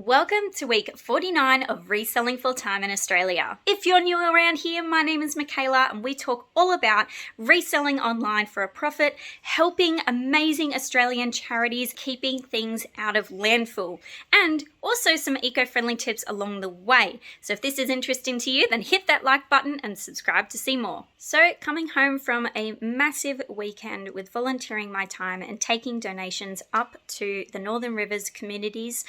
Welcome to week 49 of Reselling Full-Time in Australia. If you're new around here, my name is Michaela and we talk all about reselling online for a profit, helping amazing Australian charities keeping things out of landfill, and also some eco-friendly tips along the way. So if this is interesting to you, then hit that like button and subscribe to see more. So coming home from a massive weekend with volunteering my time and taking donations up to the Northern Rivers communities,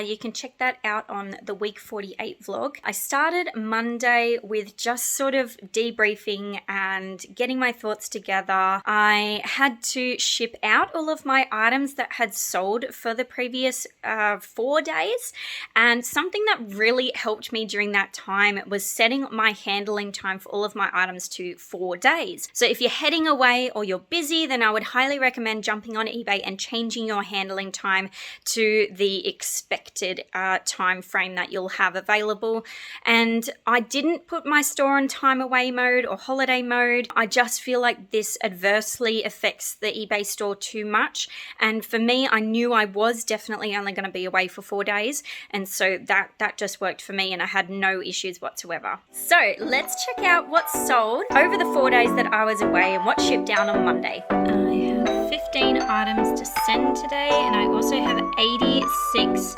you can check that out on the week 48 vlog. I started Monday with just sort of debriefing and getting my thoughts together. I had to ship out all of my items that had sold for the previous 4 days, and something that really helped me during that time was setting my handling time for all of my items to 4 days. So if you're heading away or you're busy, then I would highly recommend jumping on eBay and changing your handling time to the expected time frame that you'll have available. And I didn't put my store on time away mode or holiday mode. I just feel like this adversely affects the eBay store too much. And for me, I knew I was definitely only going to be away for 4 days. And so that just worked for me and I had no issues whatsoever. So let's check out what sold over the 4 days that I was away and what shipped down on Monday. I have 15 items to send today, and I also have 86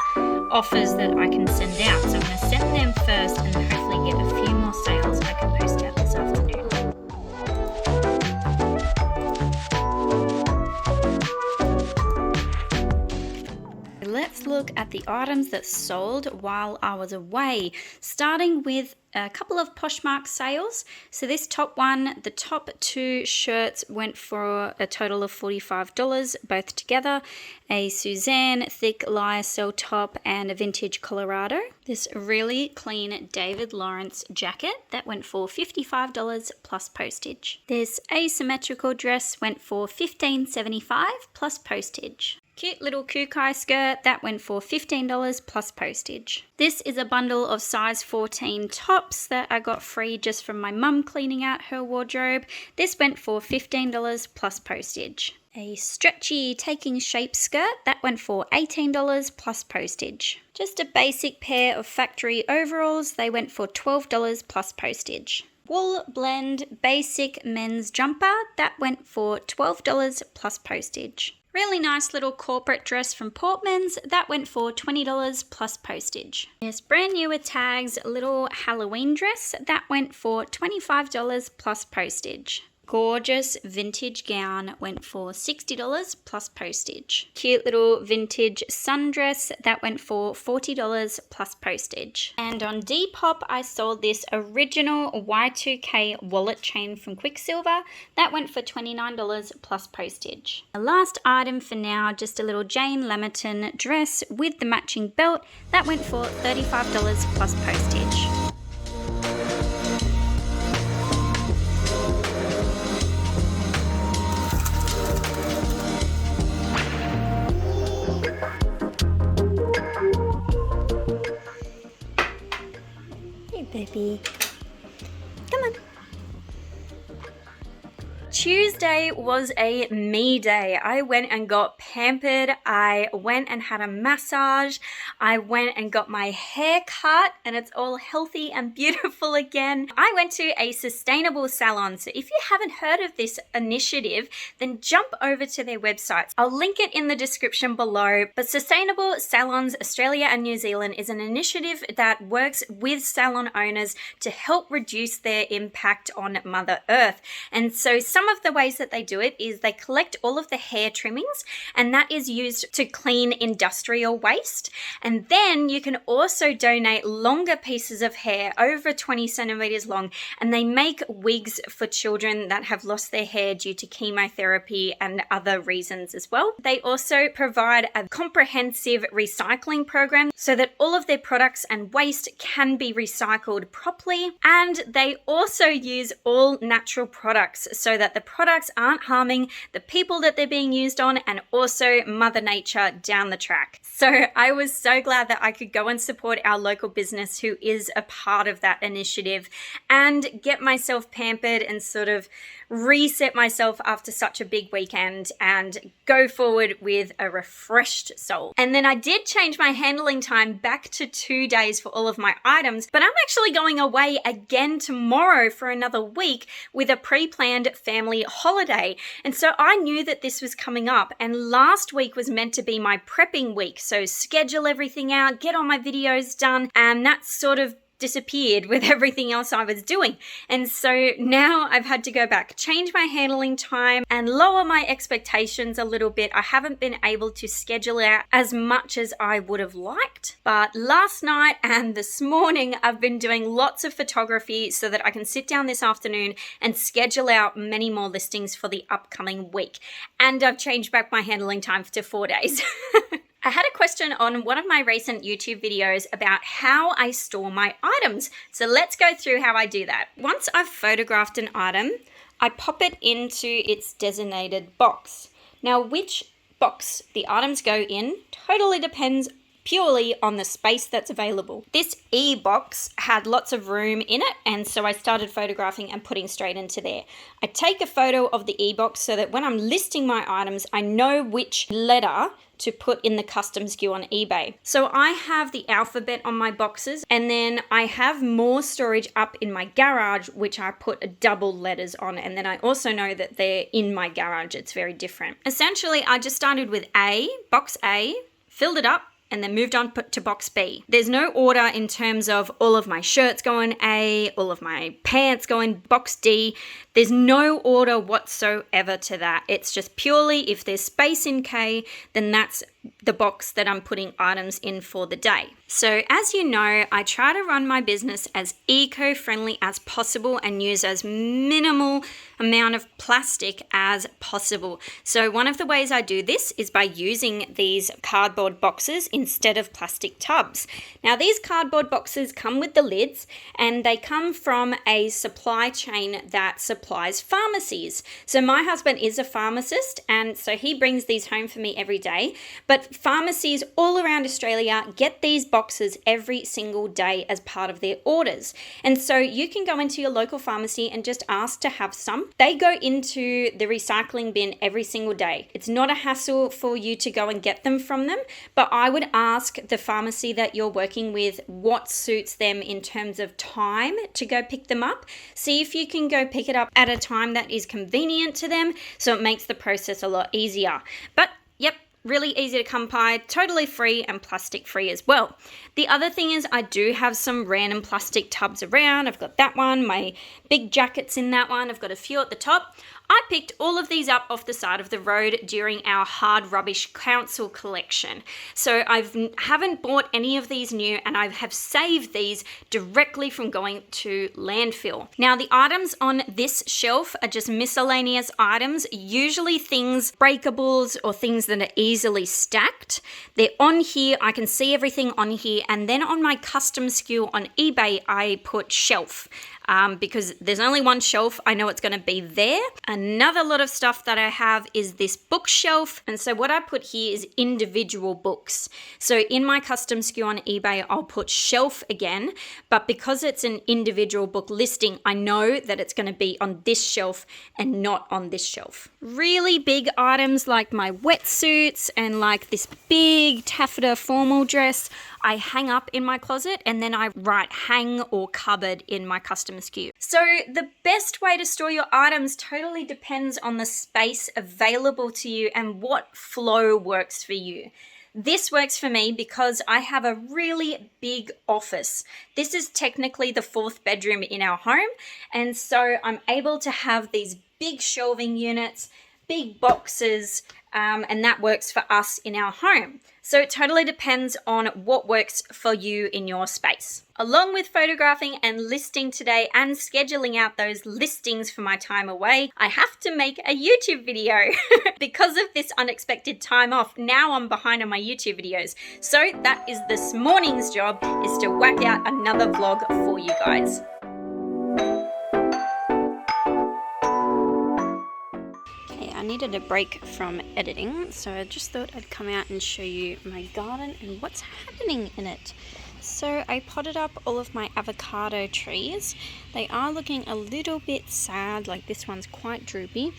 offers that I can send out. So I'm going to send them first and then hopefully get a few more sales I can post out this afternoon. Let's look at the items that sold while I was away, starting with a couple of Poshmark sales. So this top one, the top 2 shirts went for a total of $45 both together. A Suzanne thick lyocell top and a vintage Colorado. This really clean David Lawrence jacket that went for $55 plus postage. This asymmetrical dress went for $15.75 plus postage. Cute little Kukai skirt that went for $15 plus postage. This is a bundle of size 14 tops that I got free just from my mum cleaning out her wardrobe. This went for $15 plus postage. A stretchy taking shape skirt that went for $18 plus postage. Just a basic pair of factory overalls, they went for $12 plus postage. Wool blend basic men's jumper that went for $12 plus postage. Really nice little corporate dress from Portman's that went for $20 plus postage. This brand new with tags little Halloween dress that went for $25 plus postage. Gorgeous vintage gown went for $60 plus postage. Cute little vintage sundress that went for $40 plus postage. And on Depop, I sold this original Y2K wallet chain from Quicksilver that went for $29 plus postage. The last item for now, just a little Jane Lamerton dress with the matching belt that went for $35 plus postage. Baby, come on. Tuesday was a me day. I went and got pampered. I went and had a massage. I went and got my hair cut and it's all healthy and beautiful again. I went to a sustainable salon. So if you haven't heard of this initiative, then jump over to their websites. I'll link it in the description below. But Sustainable Salons Australia and New Zealand is an initiative that works with salon owners to help reduce their impact on Mother Earth. And so some of the ways that they do it is they collect all of the hair trimmings, and that is used to clean industrial waste. And then you can also donate longer pieces of hair over 20 centimeters long, and they make wigs for children that have lost their hair due to chemotherapy and other reasons as well. They also provide a comprehensive recycling program so that all of their products and waste can be recycled properly, and they also use all natural products so that the the products aren't harming the people that they're being used on and also Mother Nature down the track. So I was so glad that I could go and support our local business who is a part of that initiative and get myself pampered and sort of reset myself after such a big weekend and go forward with a refreshed soul. And then I did change my handling time back to 2 days for all of my items, but I'm actually going away again tomorrow for another week with a pre-planned family holiday. And so I knew that this was coming up, and last week was meant to be my prepping week. So schedule everything out, get all my videos done, and that sort of disappeared with everything else I was doing. And so now I've had to go back, change my handling time and lower my expectations a little bit. I haven't been able to schedule out as much as I would have liked, but last night and this morning I've been doing lots of photography so that I can sit down this afternoon and schedule out many more listings for the upcoming week. And I've changed back my handling time to 4 days. I had a question on one of my recent YouTube videos about how I store my items. So let's go through how I do that. Once I've photographed an item, I pop it into its designated box. Now, which box the items go in totally depends purely on the space that's available. This e-box had lots of room in it, and so I started photographing and putting straight into there. I take a photo of the e-box so that when I'm listing my items, I know which letter to put in the custom SKU on eBay. So I have the alphabet on my boxes, and then I have more storage up in my garage, which I put double letters on, and then I also know that they're in my garage. It's very different. Essentially, I just started with box A, filled it up, and then moved on to box B. There's no order in terms of all of my shirts go in A, all of my pants go in box D. There's no order whatsoever to that. It's just purely if there's space in K, then that's the box that I'm putting items in for the day. So as you know, I try to run my business as eco-friendly as possible and use as minimal amount of plastic as possible. So one of the ways I do this is by using these cardboard boxes instead of plastic tubs. Now these cardboard boxes come with the lids, and they come from a supply chain that supplies pharmacies. So my husband is a pharmacist, and so he brings these home for me every day. But pharmacies all around Australia get these boxes every single day as part of their orders. And so you can go into your local pharmacy and just ask to have some. They go into the recycling bin every single day. It's not a hassle for you to go and get them from them, but I would ask the pharmacy that you're working with what suits them in terms of time to go pick them up. See if you can go pick it up at a time that is convenient to them, so it makes the process a lot easier. But yep, really easy to come by, totally free and plastic free as well. The other thing is I do have some random plastic tubs around. I've got that one, my big jacket's in that one. I've got a few at the top. I picked all of these up off the side of the road during our hard rubbish council collection. So I haven't bought any of these new, and I have saved these directly from going to landfill. Now the items on this shelf are just miscellaneous items, usually things, breakables or things that are easily stacked. They're on here, I can see everything on here, and then on my custom SKU on eBay, I put shelf. Because there's only one shelf, I know it's going to be there. Another lot of stuff that I have is this bookshelf. And so what I put here is individual books. So in my custom SKU on eBay, I'll put shelf again, but because it's an individual book listing, I know that it's going to be on this shelf and not on this shelf. Really big items like my wetsuits and like this big taffeta formal dress, I hang up in my closet, and then I write hang or cupboard in my custom SKU. So the best way to store your items totally depends on the space available to you and what flow works for you. This works for me because I have a really big office. This is technically the 4th bedroom in our home, and so I'm able to have these big shelving units, big boxes, and that works for us in our home. So it totally depends on what works for you in your space. Along with photographing and listing today and scheduling out those listings for my time away, I have to make a YouTube video. Because of this unexpected time off, now I'm behind on my YouTube videos. So that is this morning's job, is to whack out another vlog for you guys. needed a break from editing, so I just thought I'd come out and show you my garden and what's happening in it. So I potted up all of my avocado trees. They are looking a little bit sad, like this one's quite droopy.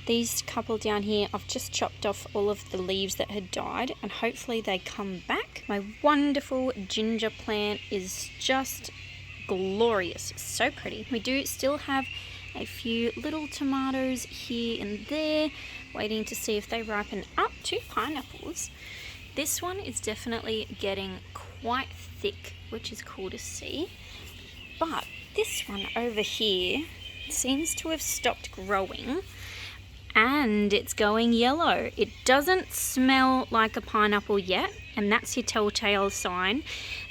These couple down here, I've just chopped off all of the leaves that had died and hopefully they come back. My wonderful ginger plant is just glorious, so pretty. We do still have a few little tomatoes here and there, waiting to see if they ripen up to pineapples. This one is definitely getting quite thick, which is cool to see. But this one over here seems to have stopped growing and it's going yellow. It doesn't smell like a pineapple yet, and that's your telltale sign.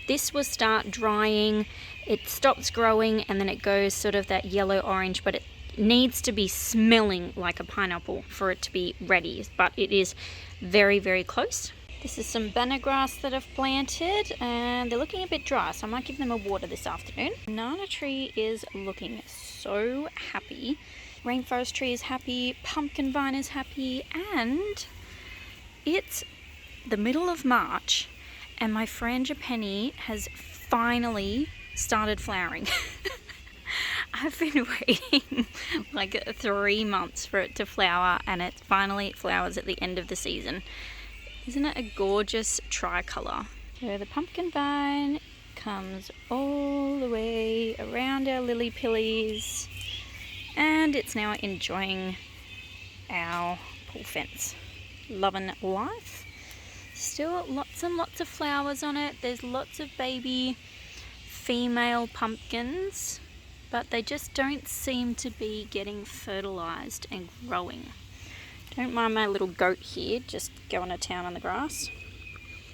This will start drying, it stops growing, and then it goes sort of that yellow orange, but it needs to be smelling like a pineapple for it to be ready, but it is very, very close. This is some banana grass that I've planted and they're looking a bit dry, so I might give them a water this afternoon. Banana tree is looking so happy. Rainforest tree is happy, pumpkin vine is happy, and it's the middle of March and my frangipani has finally started flowering. I've been waiting like 3 months for it to flower, and it finally flowers at the end of the season. Isn't it a gorgeous tricolour? So the pumpkin vine comes all the way around our lily pillies, and it's now enjoying our pool fence. Loving life. Still lots and lots of flowers on it. There's lots of baby female pumpkins, but they just don't seem to be getting fertilised and growing. Don't mind my little goat here, just going to town on the grass.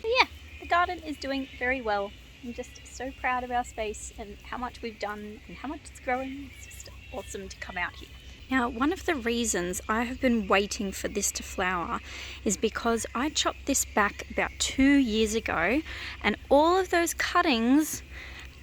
But yeah, the garden is doing very well. I'm just so proud of our space and how much we've done and how much it's growing. It's just awesome to come out here. Now, one of the reasons I have been waiting for this to flower is because I chopped this back about 2 years ago, and all of those cuttings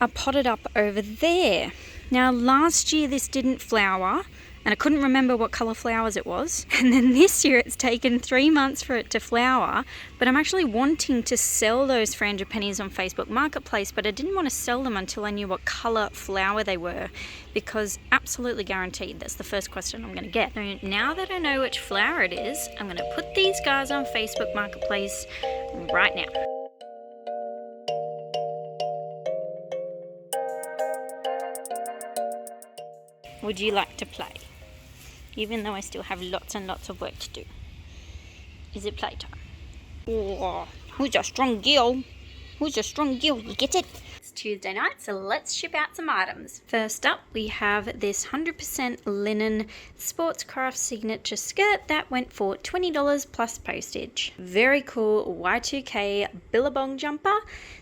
are potted up over there. Now, last year this didn't flower, and I couldn't remember what colour flowers it was. And then this year it's taken 3 months for it to flower, but I'm actually wanting to sell those frangipanis on Facebook Marketplace, but I didn't want to sell them until I knew what colour flower they were, because absolutely guaranteed that's the first question I'm going to get. So now that I know which flower it is, I'm going to put these guys on Facebook Marketplace right now. Would you like to play? Even though I still have lots and lots of work to do. Is it playtime? Oh, who's a strong girl? Who's a strong girl? You get it? It's Tuesday night, so let's ship out some items. First up, we have this 100% linen Sportscraft signature skirt that went for $20 plus postage. Very cool Y2K Billabong jumper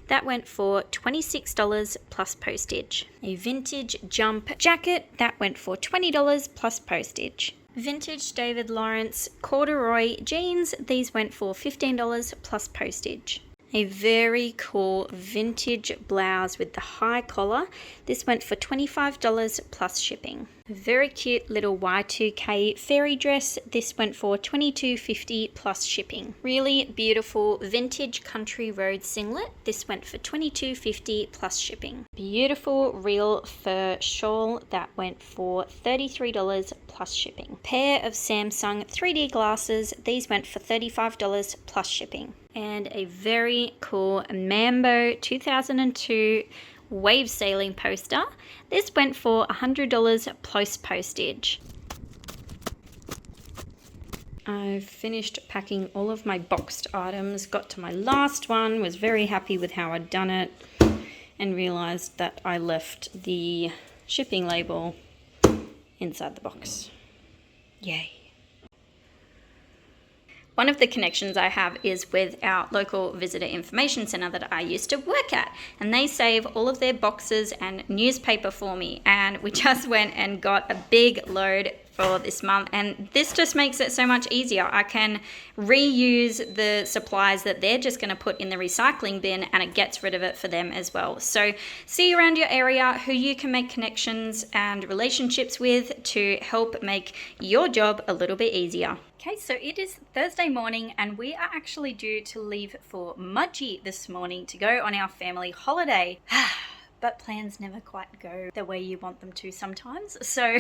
that went for $26 plus postage. A vintage jump jacket that went for $20 plus postage. Vintage David Lawrence corduroy jeans, these went for $15 plus postage. A very cool vintage blouse with the high collar. This went for $25 plus shipping. A very cute little Y2K fairy dress. This went for $22.50 plus shipping. Really beautiful vintage country road singlet. This went for $22.50 plus shipping. Beautiful real fur shawl that went for $33 plus shipping. Pair of Samsung 3D glasses. These went for $35 plus shipping. And a very cool Mambo 2002 wave sailing poster. This went for $100 plus postage. I've finished packing all of my boxed items, got to my last one, was very happy with how I'd done it, and realised that I left the shipping label inside the box. Yay. One of the connections I have is with our local visitor information centre that I used to work at, and they save all of their boxes and newspaper for me, and we just went and got a big load for this month, and this just makes it so much easier. I can reuse the supplies that they're just going to put in the recycling bin, and it gets rid of it for them as well. So see around your area who you can make connections and relationships with to help make your job a little bit easier. Okay, so it is Thursday morning and we are actually due to leave for Mudgee this morning to go on our family holiday. But plans never quite go the way you want them to sometimes. So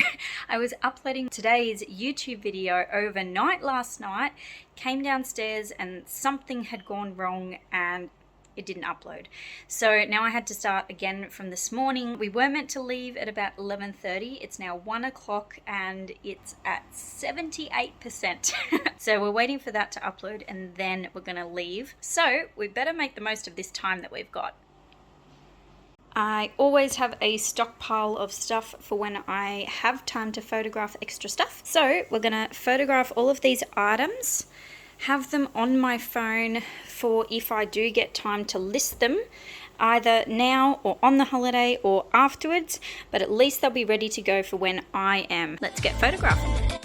I was uploading today's YouTube video overnight last night, came downstairs and something had gone wrong and it didn't upload. So now I had to start again from this morning. We were meant to leave at about 11:30. It's now 1 o'clock and it's at 78%. So we're waiting for that to upload and then we're gonna leave. So we better make the most of this time that we've got. I always have a stockpile of stuff for when I have time to photograph extra stuff. So we're gonna photograph all of these items, have them on my phone for if I do get time to list them, either now or on the holiday or afterwards, but at least they'll be ready to go for when I am. Let's get photographing.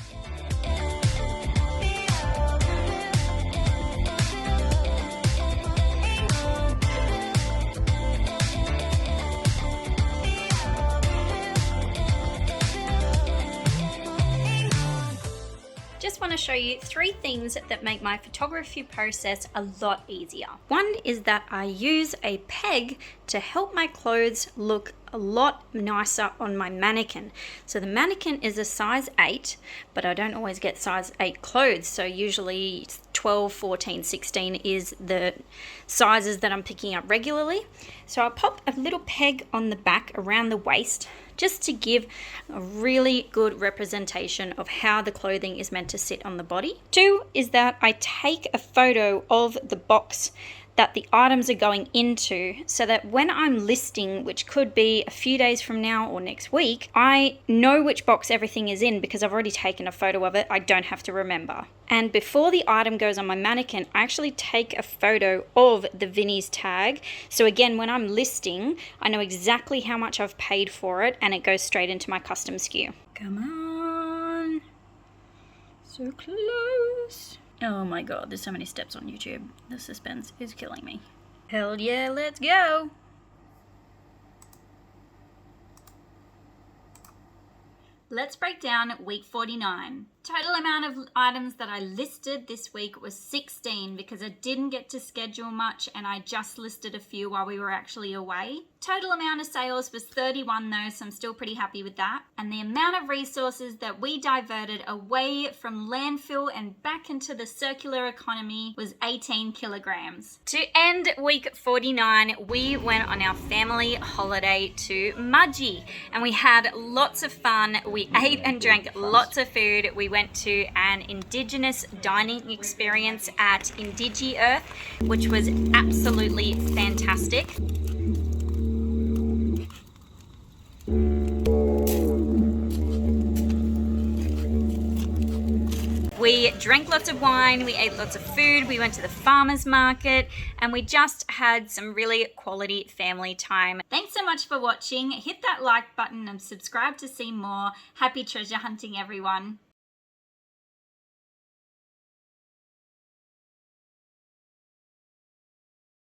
Just want to show you 3 things that make my photography process a lot easier. One is that I use a peg to help my clothes look a lot nicer on my mannequin. So the mannequin is a size 8, but I don't always get size 8 clothes. So usually 12, 14, 16 is the sizes that I'm picking up regularly. So I'll pop a little peg on the back around the waist just to give a really good representation of how the clothing is meant to sit on the body. 2 is that I take a photo of the box that the items are going into so that when I'm listing, which could be a few days from now or next week, I know which box everything is in because I've already taken a photo of it. I don't have to remember. And before the item goes on my mannequin, I actually take a photo of the Vinnie's tag. So again, when I'm listing, I know exactly how much I've paid for it and it goes straight into my custom SKU. Come on. So close. Oh my god, there's so many steps on YouTube. The suspense is killing me. Hell yeah, let's go! Let's break down week 49. Total amount of items that I listed this week was 16 because I didn't get to schedule much and I just listed a few while we were actually away. Total amount of sales was 31 though, so I'm still pretty happy with that. And the amount of resources that we diverted away from landfill and back into the circular economy was 18 kilograms. To end week 49, we went on our family holiday to Mudgee and we had lots of fun. We ate and drank lots of food. We went to an Indigenous dining experience at Indigi Earth, which was absolutely fantastic. We drank lots of wine, we ate lots of food, we went to the farmer's market, and we just had some really quality family time. Thanks so much for watching. Hit that like button and subscribe to see more. Happy treasure hunting, everyone.